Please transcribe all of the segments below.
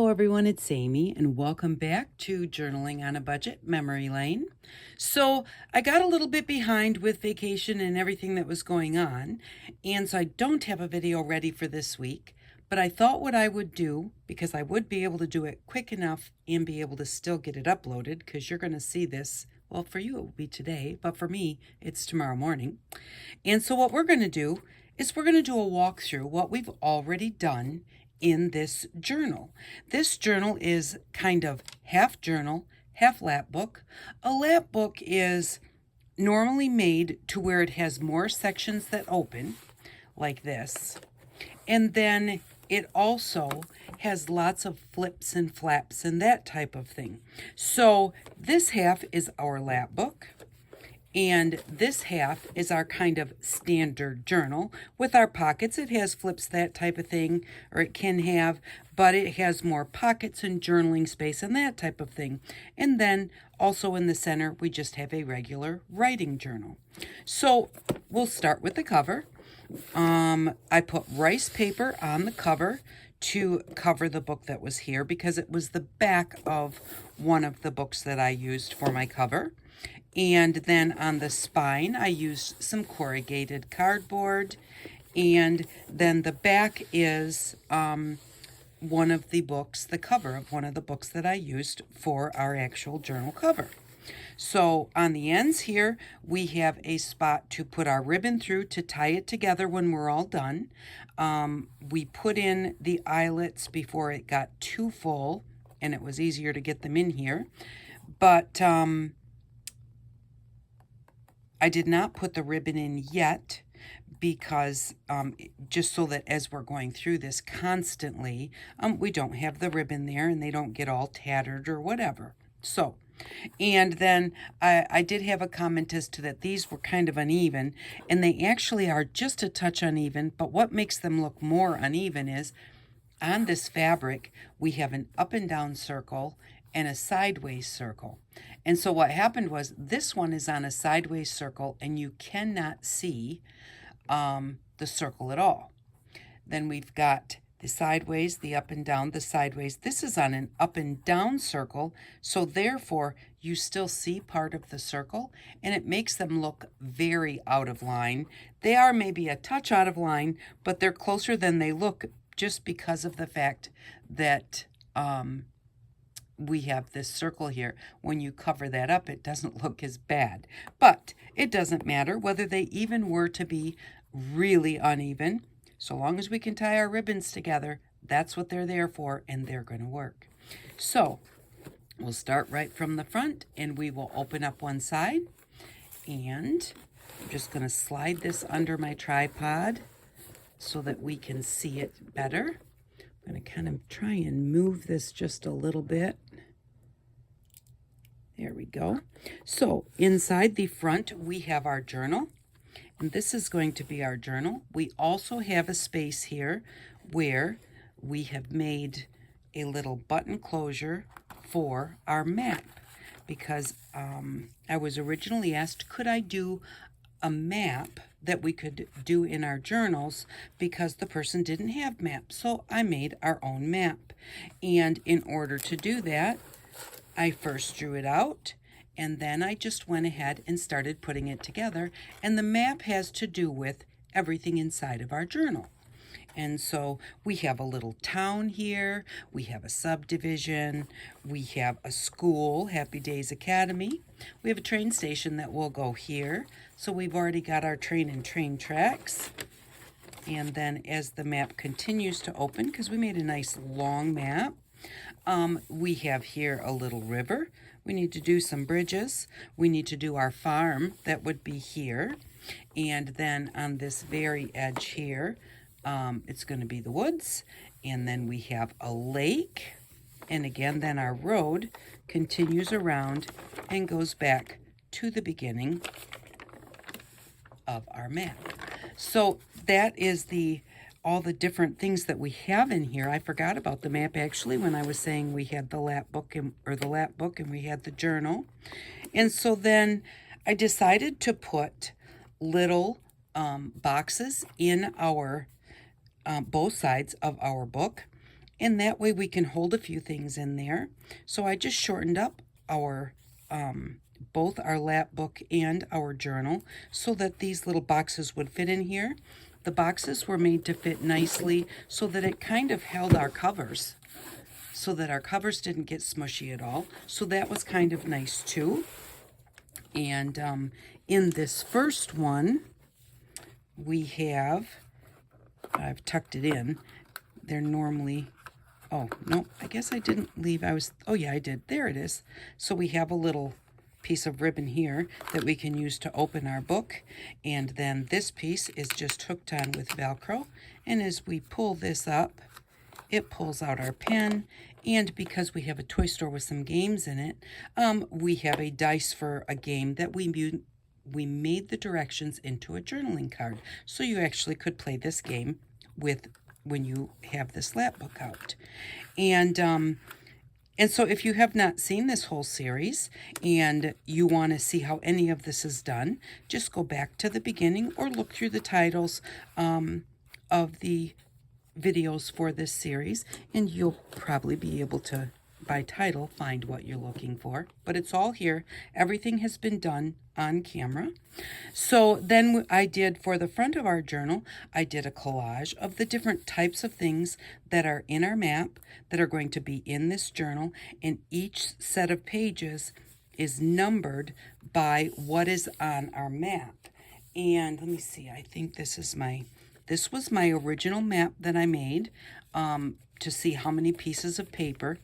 Hello everyone, it's Amy and welcome back to Journaling on a Budget Memory Lane. So I got a little bit behind with vacation and everything that was going on, and so I don't have a video ready for this week, but I thought what I would do, because I would be able to do it quick enough and be able to still get it uploaded, because you're going to see this, well, for you it will be today, but for me it's tomorrow morning. And so what we're going to do is we're going to do a walkthrough what we've already done in this journal. This journal is kind of half journal, half lap book. A lap book is normally made to where it has more sections that open, like this. And then it also has lots of flips and flaps and that type of thing. So this half is our lap book. And this half is our kind of standard journal with our pockets. It has flips, that type of thing, or it can have, but it has more pockets and journaling space and that type of thing. And then also in the center, we just have a regular writing journal. So we'll start with the cover. I put rice paper on the cover to cover the book that was here because it was the back of one of the books that I used for my cover. And then on the spine, I used some corrugated cardboard. And then the back is one of the books, the cover of one of the books that I used for our actual journal cover. So on the ends here, we have a spot to put our ribbon through to tie it together when we're all done. We put in the eyelets before it got too full, and it was easier to get them in here. But I did not put the ribbon in yet because just so that as we're going through this constantly, we don't have the ribbon there and they don't get all tattered or whatever. So, and then I did have a comment as to that these were kind of uneven, and they actually are just a touch uneven, but what makes them look more uneven is on this fabric, we have an up and down circle and a sideways circle. And so what happened was this one is on a sideways circle and you cannot see the circle at all. Then we've got the sideways, the up and down, the sideways. This is on an up and down circle, so therefore you still see part of the circle, and it makes them look very out of line. They are maybe a touch out of line, but they're closer than they look just because of the fact that we have this circle here. When you cover that up, it doesn't look as bad. But it doesn't matter whether they even were to be really uneven. So long as we can tie our ribbons together, that's what they're there for, and they're going to work. So we'll start right from the front, and we will open up one side. And I'm just going to slide this under my tripod so that we can see it better. I'm going to kind of try and move this just a little bit. There we go. So inside the front, we have our journal. And this is going to be our journal. We also have a space here where we have made a little button closure for our map. Because I was originally asked, could I do a map that we could do in our journals, because the person didn't have maps. So I made our own map. And in order to do that, I first drew it out, and then I just went ahead and started putting it together. And the map has to do with everything inside of our journal. And so we have a little town here, we have a subdivision, we have a school, Happy Days Academy. We have a train station that will go here. So we've already got our train and train tracks. And then as the map continues to open, because we made a nice long map, we have here a little river. We need to do some bridges. We need to do our farm, that would be here. And then on this very edge here, it's going to be the woods. And then we have a lake. And again, then our road continues around and goes back to the beginning of our map. So that is all the different things that we have in here. I forgot about the map actually when I was saying we had the lap book and we had the journal. And so then I decided to put little boxes in our both sides of our book. and that way we can hold a few things in there. So I just shortened up our both our lap book and our journal so that these little boxes would fit in here. The boxes were made to fit nicely so that it kind of held our covers, so that our covers didn't get smushy at all. So that was kind of nice too. And in this first one, we have, I've tucked it in. They're normally, oh, no, I guess I didn't leave. Oh yeah, I did. There it is. So we have a little piece of ribbon here that we can use to open our book. And then this piece is just hooked on with Velcro. And as we pull this up, it pulls out our pen. And because we have a toy store with some games in it, we have a dice for a game that we made the directions into a journaling card. So you actually could play this game with when you have this lap book out. And so if you have not seen this whole series and you want to see how any of this is done, just go back to the beginning or look through the titles of the videos for this series, and you'll probably be able to, by title, find what you're looking for. But it's all here. Everything has been done on camera. So then I did, for the front of our journal, I did a collage of the different types of things that are in our map that are going to be in this journal, and each set of pages is numbered by what is on our map. And let me see, I think this was my original map that I made to see how many pieces of paper.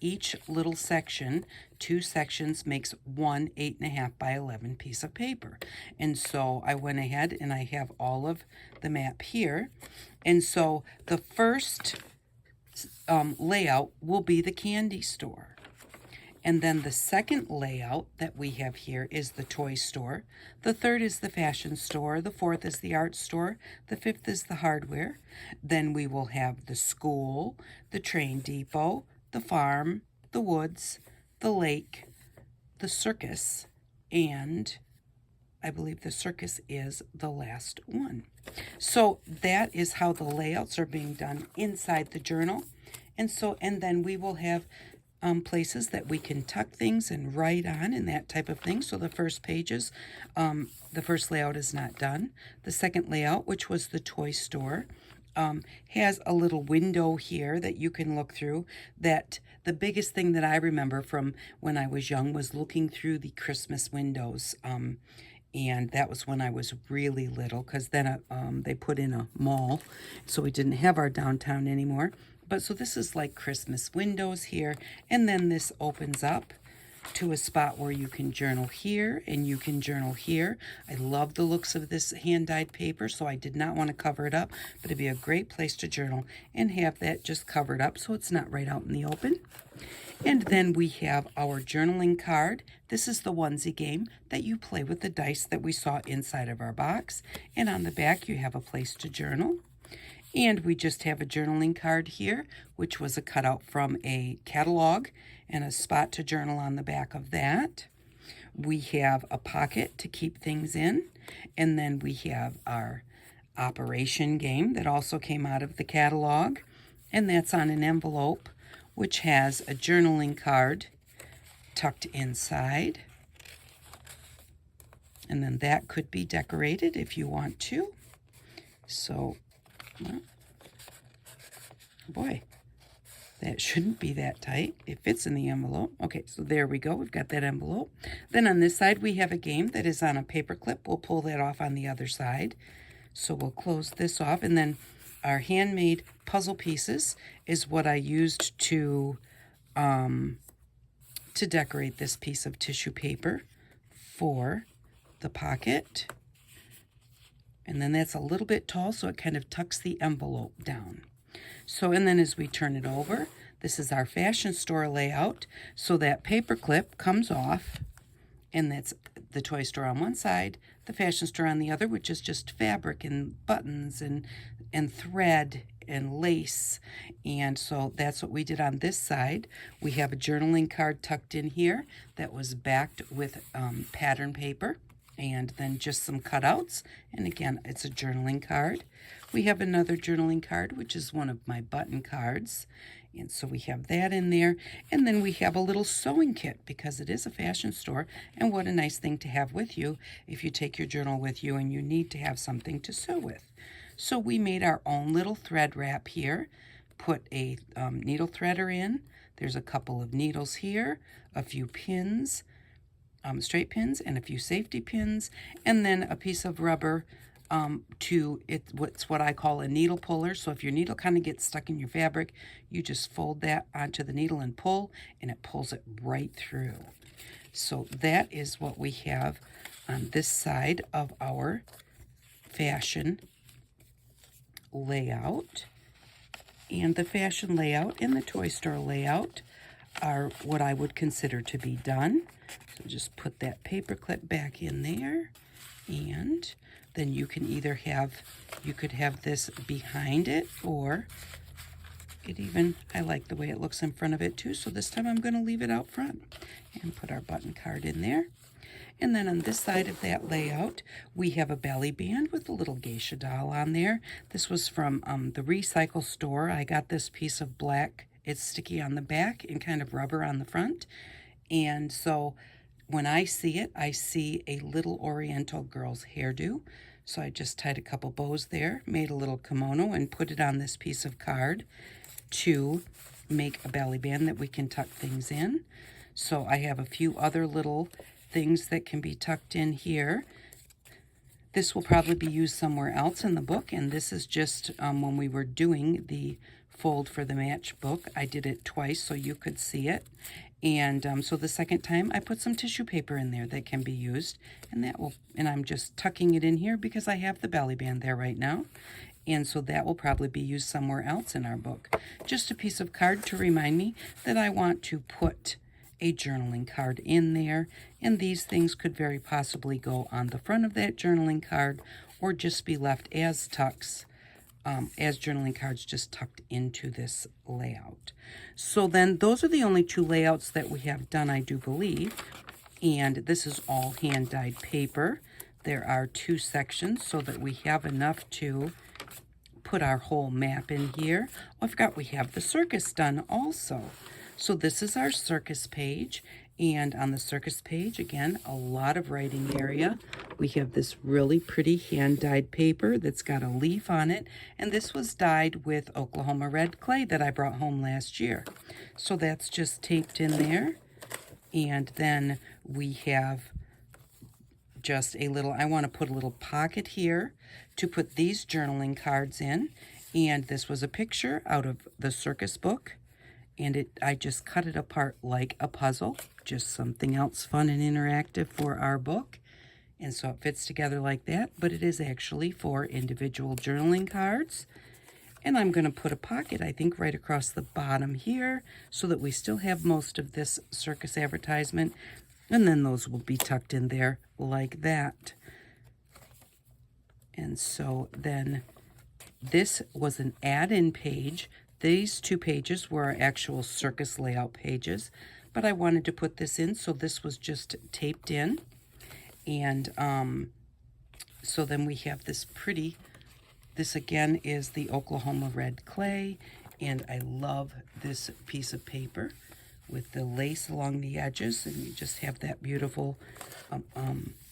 Each little section, 2 sections, makes one 8.5 by 11 piece of paper. And so I went ahead and I have all of the map here. And so the first layout will be the candy store. And then the second layout that we have here is the toy store. The third is the fashion store. The fourth is the art store. The fifth is the hardware. Then we will have the school, the train depot, the farm, the woods, the lake, the circus, and I believe the circus is the last one. So that is how the layouts are being done inside the journal. And then we will have places that we can tuck things and write on and that type of thing. So the first pages, the first layout is not done. The second layout, which was the toy store, has a little window here that you can look through. That the biggest thing that I remember from when I was young was looking through the Christmas windows. And that was when I was really little, because then they put in a mall, so we didn't have our downtown anymore. But so this is like Christmas windows here, and then this opens up to a spot where you can journal here and you can journal here. I love the looks of this hand-dyed paper, so I did not want to cover it up, but it'd be a great place to journal and have that just covered up so it's not right out in the open. And then we have our journaling card. This is the onesie game that you play with the dice that we saw inside of our box. And on the back you have a place to journal. And we just have a journaling card here, which was a cutout from a catalog and a spot to journal on the back of that. We have a pocket to keep things in. And then we have our operation game that also came out of the catalog. And that's on an envelope, which has a journaling card tucked inside. And then that could be decorated if you want to. So, well, boy, that shouldn't be that tight. It fits in the envelope. Okay, so there we go. We've got that envelope. Then on this side, we have a game that is on a paper clip. We'll pull that off on the other side. So we'll close this off. And then our handmade puzzle pieces is what I used to decorate this piece of tissue paper for the pocket. And then that's a little bit tall, so it kind of tucks the envelope down. So, and then as we turn it over, this is our fashion store layout. So that paper clip comes off, and that's the toy store on one side, the fashion store on the other, which is just fabric and buttons and thread and lace. And so that's what we did on this side. We have a journaling card tucked in here that was backed with pattern paper, and then just some cutouts. And again, it's a journaling card. We have another journaling card, which is one of my button cards. And so we have that in there. And then we have a little sewing kit because it is a fashion store. And what a nice thing to have with you if you take your journal with you and you need to have something to sew with. So we made our own little thread wrap here. Put a needle threader in. There's a couple of needles here, a few pins, straight pins, and a few safety pins, and then a piece of rubber what's what I call a needle puller. So if your needle kind of gets stuck in your fabric, you just fold that onto the needle and pull, and it pulls it right through. So that is what we have on this side of our fashion layout. And the fashion layout and the toy store layout are what I would consider to be done. So just put that paper clip back in there, and then you can either you could have this behind it, or I like the way it looks in front of it too, so this time I'm going to leave it out front and put our button card in there. And then on this side of that layout, we have a belly band with a little geisha doll on there. This was from the Recycle store. I got this piece of black. It's sticky on the back and kind of rubber on the front. And so when I see it, I see a little Oriental girl's hairdo. So I just tied a couple bows there, made a little kimono, and put it on this piece of card to make a belly band that we can tuck things in. So I have a few other little things that can be tucked in here. This will probably be used somewhere else in the book, and this is just when we were doing the fold for the match book. I did it twice so you could see it. And so the second time I put some tissue paper in there that can be used, and I'm just tucking it in here because I have the belly band there right now. And so that will probably be used somewhere else in our book. Just a piece of card to remind me that I want to put a journaling card in there, and these things could very possibly go on the front of that journaling card or just be left as tucks, as journaling cards just tucked into this layout. So then those are the only two layouts that we have done, I do believe, and this is all hand-dyed paper. There are two sections so that we have enough to put our whole map in here. Oh, I forgot we have the circus done also. So this is our circus page, and on the circus page, again, a lot of writing area. We have this really pretty hand-dyed paper that's got a leaf on it, and this was dyed with Oklahoma red clay that I brought home last year. So that's just taped in there, and then we have just a little, I want to put a little pocket here to put these journaling cards in, and this was a picture out of the Circus book. And I just cut it apart like a puzzle, just something else fun and interactive for our book. And so it fits together like that, but it is actually for individual journaling cards. And I'm going to put a pocket, I think, right across the bottom here so that we still have most of this circus advertisement. And then those will be tucked in there like that. And so then this was an add-in page. These two pages were our actual circus layout pages, but I wanted to put this in, so this was just taped in. And so then we have this pretty, this again is the Oklahoma red clay, and I love this piece of paper with the lace along the edges, and you just have that beautiful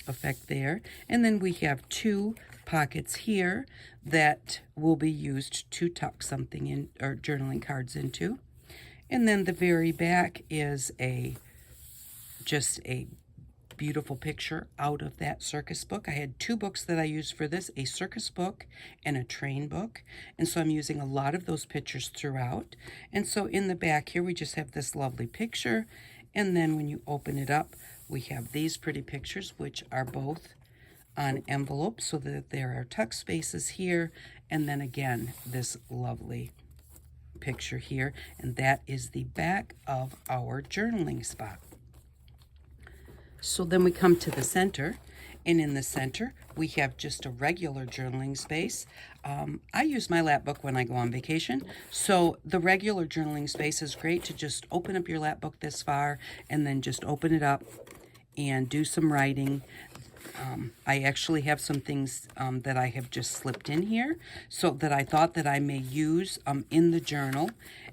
effect there. And then we have two pockets here that will be used to tuck something in, or journaling cards into. And then the very back is just a beautiful picture out of that circus book. I had two books that I used for this, a circus book and a train book. And so I'm using a lot of those pictures throughout. And so in the back here, we just have this lovely picture. And then when you open it up, we have these pretty pictures, which are both on envelopes so that there are tuck spaces here. And then again, this lovely picture here. And that is the back of our journaling spot. So then we come to the center, and in the center we have just a regular journaling space. I use my lap book when I go on vacation, so the regular journaling space is great to just open up your lap book this far and then just open it up and do some writing. I actually have some things that I have just slipped in here so that I thought that I may use in the journal.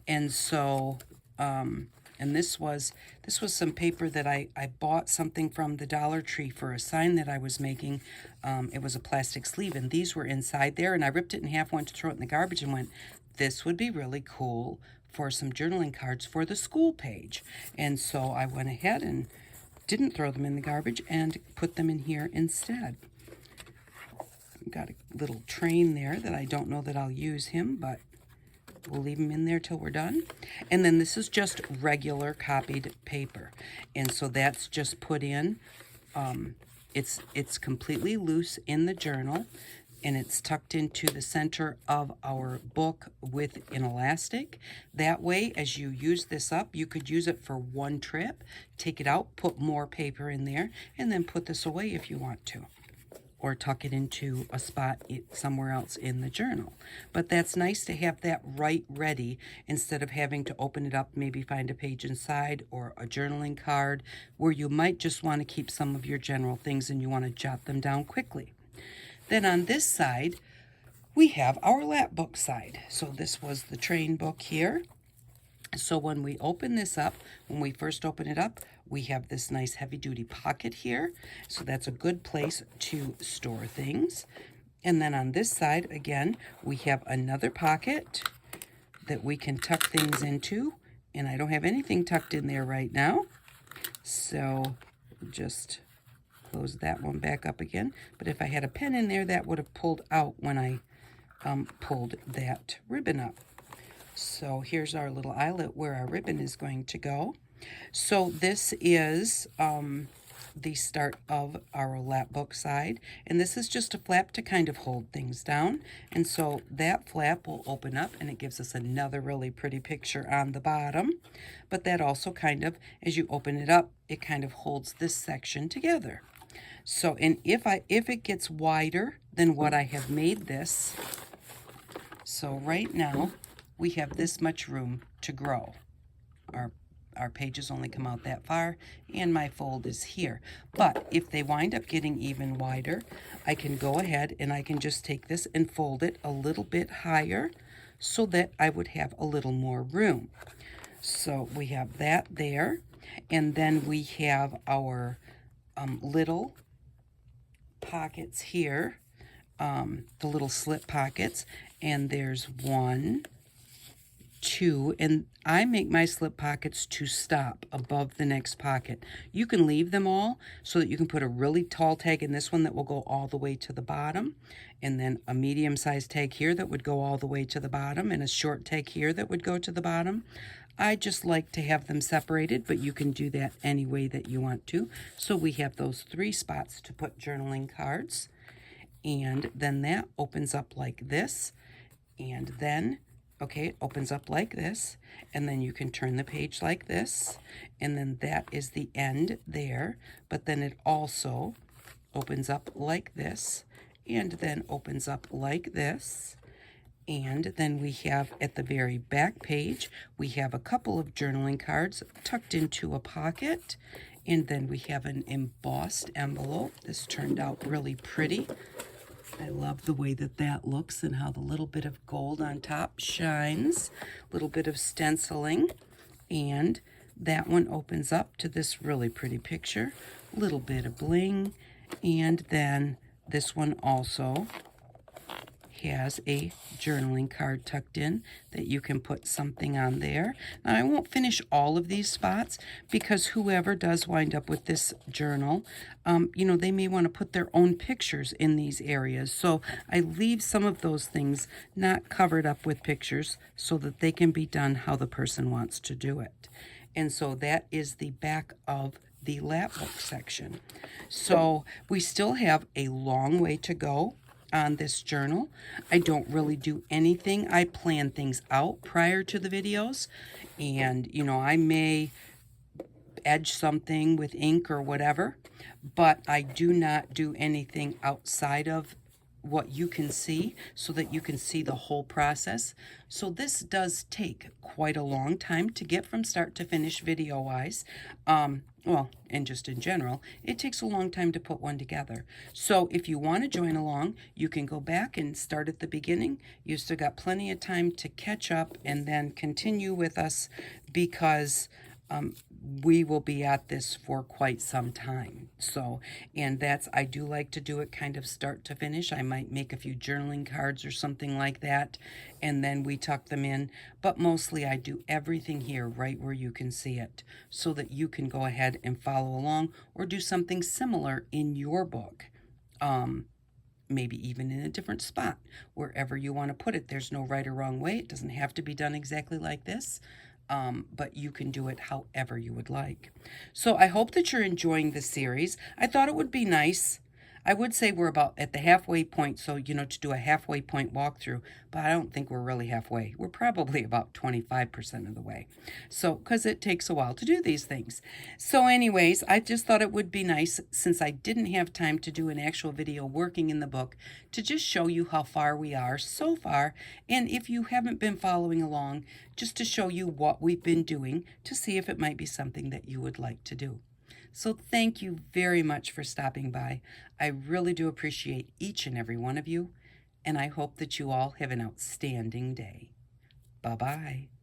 And so, and this was some paper that I bought something from the Dollar Tree for a sign that I was making. It was a plastic sleeve, and these were inside there, and I ripped it in half, went to throw it in the garbage, and went, this would be really cool for some journaling cards for the school page. And so I went ahead and didn't throw them in the garbage and put them in here instead. I've got a little train there that I don't know that I'll use him, but we'll leave them in there till we're done. And then this is just regular copied paper. And so that's just put in. It's completely loose in the journal, and it's tucked into the center of our book with an elastic. That way, as you use this up, you could use it for one trip, take it out, put more paper in there, and then put this away if you want to, or tuck it into a spot somewhere else in the journal. But that's nice to have that right ready instead of having to open it up, maybe find a page inside or a journaling card where you might just want to keep some of your general things and you want to jot them down quickly. Then on this side, we have our lap book side. So this was the train book here. So when we open this up, when we first open it up, we have this nice heavy-duty pocket here. So that's a good place to store things. And then on this side, again, we have another pocket that we can tuck things into. And I don't have anything tucked in there right now. So just close that one back up again. But if I had a pen in there, that would have pulled out when I pulled that ribbon up. So here's our little eyelet where our ribbon is going to go. So this is the start of our lap book side, and this is just a flap to kind of hold things down. And so that flap will open up and it gives us another really pretty picture on the bottom. But that also kind of, as you open it up, it kind of holds this section together. So, and if it gets wider than what I have made this, so right now we have this much room to grow. Our pages only come out that far, and my fold is here. But if they wind up getting even wider, I can go ahead and I can just take this and fold it a little bit higher so that I would have a little more room. So we have that there, and then we have our little pockets here, the little slip pockets, and there's 1, 2, and I make my slip pockets to stop above the next pocket. You can leave them all so that you can put a really tall tag in this one that will go all the way to the bottom, and then a medium-sized tag here that would go all the way to the bottom, and a short tag here that would go to the bottom. I just like to have them separated, but you can do that any way that you want to. So we have those 3 spots to put journaling cards, and then that opens up like this, and then okay, it opens up like this, and then you can turn the page like this, and then that is the end there. But then it also opens up like this, and then opens up like this. And then we have at the very back page, we have a couple of journaling cards tucked into a pocket, and then we have an embossed envelope. This turned out really pretty. I love the way that that looks and how the little bit of gold on top shines, a little bit of stenciling, and that one opens up to this really pretty picture, a little bit of bling, and then this one also has a journaling card tucked in that you can put something on there. Now, I won't finish all of these spots because whoever does wind up with this journal, they may want to put their own pictures in these areas. So I leave some of those things not covered up with pictures so that they can be done how the person wants to do it. And so that is the back of the lap book section. So we still have a long way to go on this journal. I don't really do anything. I plan things out prior to the videos, and I may edge something with ink or whatever, but I do not do anything outside of what you can see so that you can see the whole process. So this does take quite a long time to get from start to finish video-wise. Well, and just in general, it takes a long time to put one together. So if you want to join along, you can go back and start at the beginning. You've still got plenty of time to catch up and then continue with us, because we will be at this for quite some time. So, and I do like to do it kind of start to finish. I might make a few journaling cards or something like that, and then we tuck them in. But mostly I do everything here right where you can see it, so that you can go ahead and follow along or do something similar in your book. Maybe even in a different spot, wherever you want to put it. There's no right or wrong way. It doesn't have to be done exactly like this. But you can do it however you would like. So I hope that you're enjoying this series. I thought it would be nice. I would say we're about at the halfway point, so, to do a halfway point walkthrough, but I don't think we're really halfway. We're probably about 25% of the way. So, because it takes a while to do these things. So anyways, I just thought it would be nice, since I didn't have time to do an actual video working in the book, to just show you how far we are so far. And if you haven't been following along, just to show you what we've been doing, to see if it might be something that you would like to do. So thank you very much for stopping by. I really do appreciate each and every one of you, and I hope that you all have an outstanding day. Bye-bye.